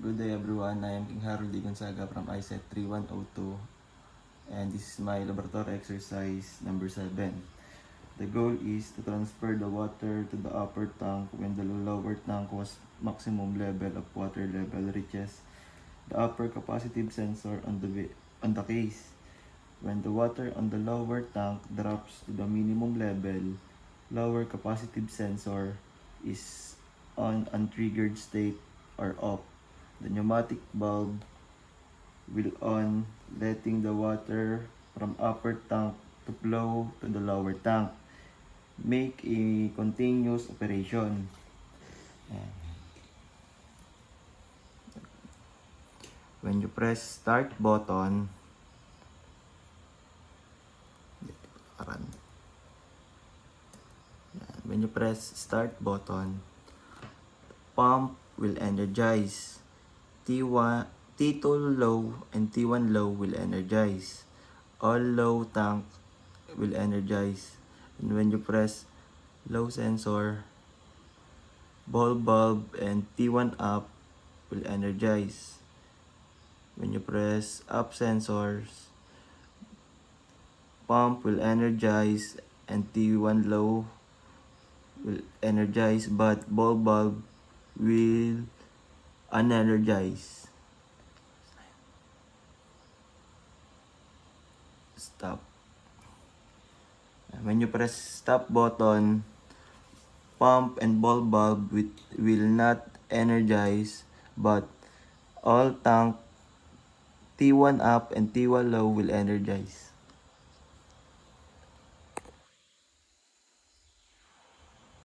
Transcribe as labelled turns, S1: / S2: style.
S1: Good day everyone, I am King Harold D. Gonzaga from ISET 3102 and this is my laboratory exercise number 7. The goal is to transfer the water to the upper tank when the lower tank was maximum level of water level reaches the upper capacitive sensor on the case. When the water on the lower tank drops to the minimum level, lower capacitive sensor is on untriggered state or off. The pneumatic valve will on, letting the water from upper tank to flow to the lower tank. Make a continuous operation. When you press start button, when you press start button, pump will energize. T2 low and T1 low will energize. All low tank will energize. And when you press low sensor, ball bulb and T1 up will energize. When you press up sensors, pump will energize and T1 low will energize, but ball bulb will unenergize. Stop. When you press stop button, pump and ball bulb will not energize, but all tank T1 up and T1 low will energize.